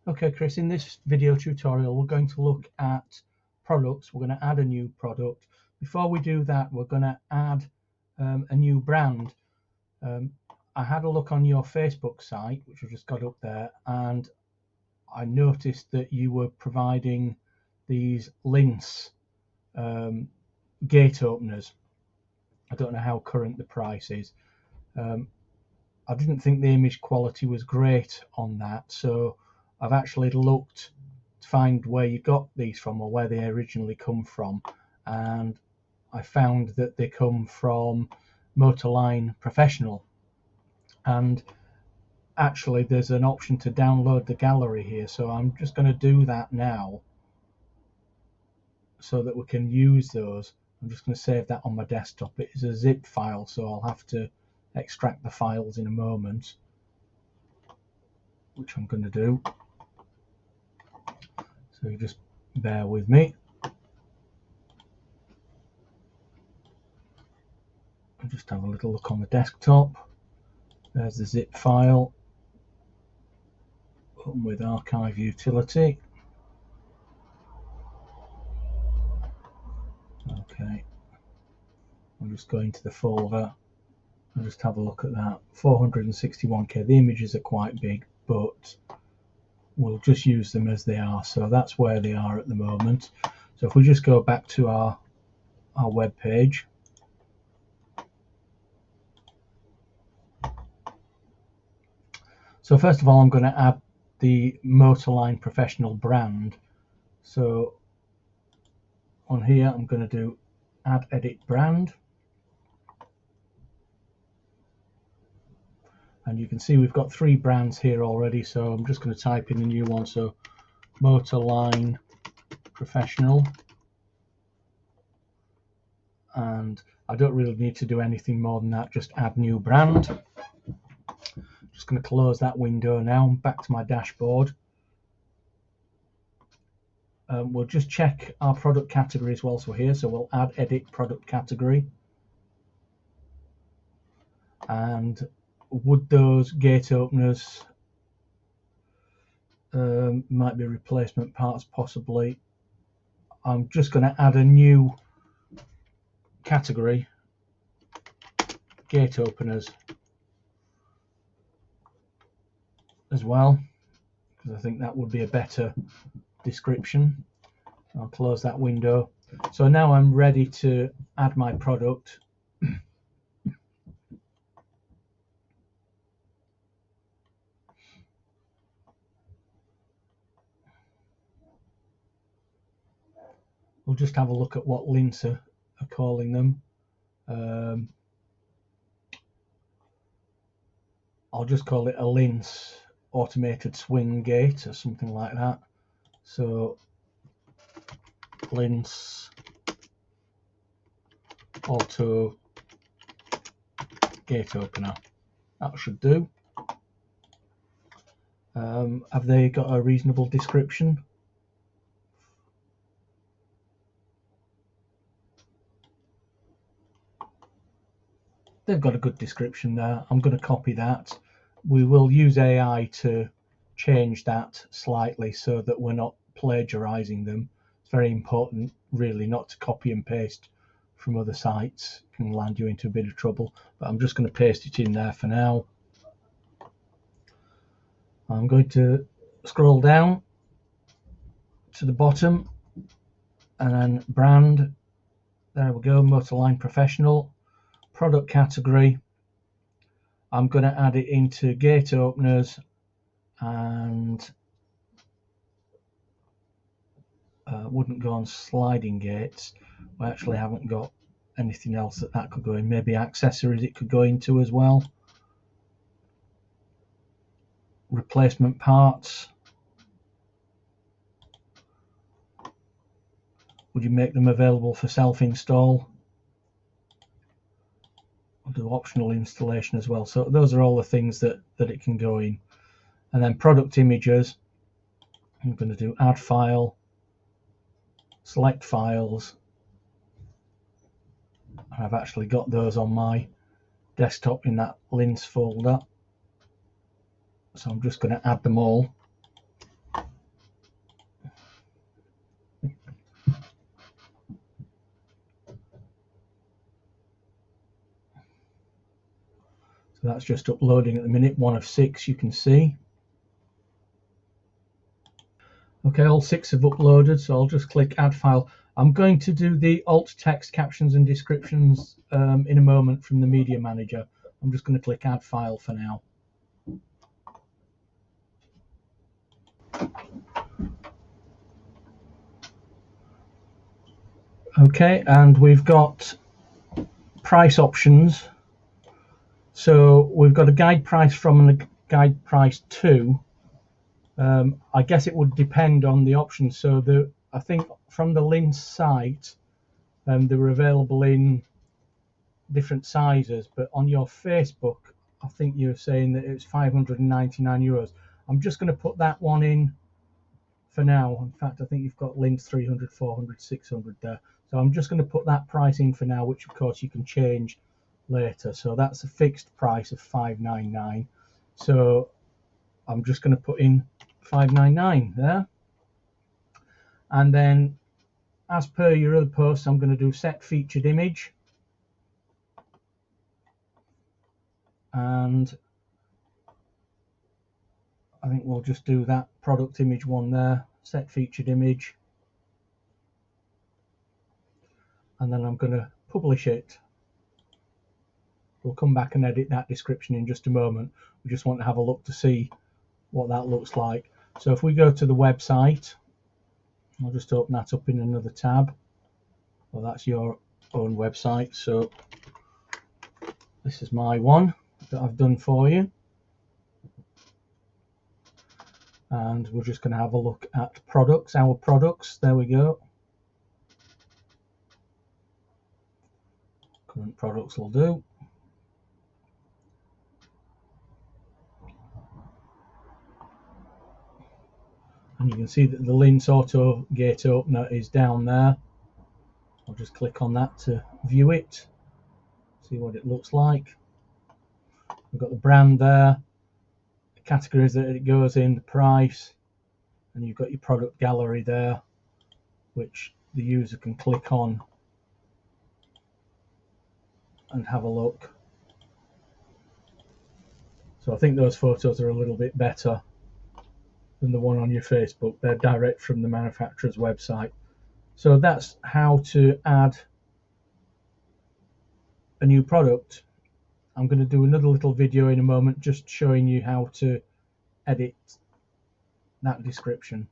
Okay, Chris, in this video tutorial, we're going to look at products. We're going to add a new product. Before we do that, we're going to add a new brand. I had a look on your Facebook site, which I've just got up there, and I noticed that you were providing these Lince gate openers. I don't know how current the price is. I didn't think the image quality was great on that, so I've actually looked to find where you got these from or where they originally come from, and I found that they come from Motorline Professional. And actually there's an option to download the gallery here, so I'm just going to do that now so that we can use those. I'm just going to save that on my desktop. It is a zip file, so I'll have to extract the files in a moment, which I'm going to do. So you just bear with me. I'll just have a little look on the desktop. There's the zip file. Open with Archive Utility. Okay. I'll just go into the folder and just have a look at that. 461K. The images are quite big, but we'll just use them as they are. So that's where they are at the moment. So if we just go back to our web page. So first of all, I'm going to add the Motorline Professional brand. So on here, I'm going to do Add Edit Brand. And you can see we've got 3 brands here already, so I'm just going to type in a new one. So Motorline Professional. And I don't really need to do anything more than that, just add new brand. Just going to close that window now. Back to my dashboard. We'll just check our product categories whilst we're here. So we'll add edit product category. And would those gate openers might be replacement parts possibly. I'm just going to add a new category, gate openers, as well, because I think that would be a better description. I'll close that window. So now I'm ready to add my product. We'll just have a look at what Lince are calling them. I'll just call it a Lince automated swing gate or something like that. So Lince auto gate opener. That should do. Have they got a reasonable description? They've got a good description there. I'm going to copy that. We will use AI to change that slightly so that we're not plagiarizing them. It's very important, really, not to copy and paste from other sites. It can land you into a bit of trouble. But I'm just going to paste it in there for now. I'm going to scroll down to the bottom and then brand. There we go, Motorline Professional. Product category, I'm going to add it into gate openers and wouldn't go on sliding gates. We actually haven't got anything else that could go in. Maybe accessories it could go into as well. Replacement parts. Would you make them available for self-install? I'll do optional installation as well. So those are all the things that it can go in. And then product images, I'm going to do add file, select files. I've actually got those on my desktop in that Lince folder. So I'm just going to add them all. So that's just uploading at the minute, 1 of 6 you can see. Okay, all 6 have uploaded, so I'll just click add file. I'm going to do the alt text captions and descriptions in a moment from the Media Manager. I'm just going to click add file for now. Okay, and we've got price options. So we've got a guide price from and a guide price to. I guess it would depend on the options. So I think from the Lindt site, they were available in different sizes, but on your Facebook, I think you're saying that it's €599. I'm just going to put that one in for now. In fact, I think you've got Lindt 300, 400, 600 there. So I'm just going to put that price in for now, which of course you can change later. So that's a fixed price of $599. So I'm just going to put in $599 there. And then, as per your other posts, I'm going to do set featured image. And I think we'll just do that product image one there, set featured image. And then I'm going to publish it. We'll come back and edit that description in just a moment. We just want to have a look to see what that looks like. So if we go to the website, I'll just open that up in another tab. Well, that's your own website. So this is my one that I've done for you. And we're just going to have a look at products, our products. There we go. Current products will do. And you can see that the Lindt Auto Gate Opener is down there. I'll just click on that to view it, see what it looks like. We've got the brand there, the categories that it goes in, the price, and you've got your product gallery there, which the user can click on and have a look. So I think those photos are a little bit better than the one on your Facebook. They're direct from the manufacturer's website. So that's how to add a new product. I'm going to do another little video in a moment just showing you how to edit that description.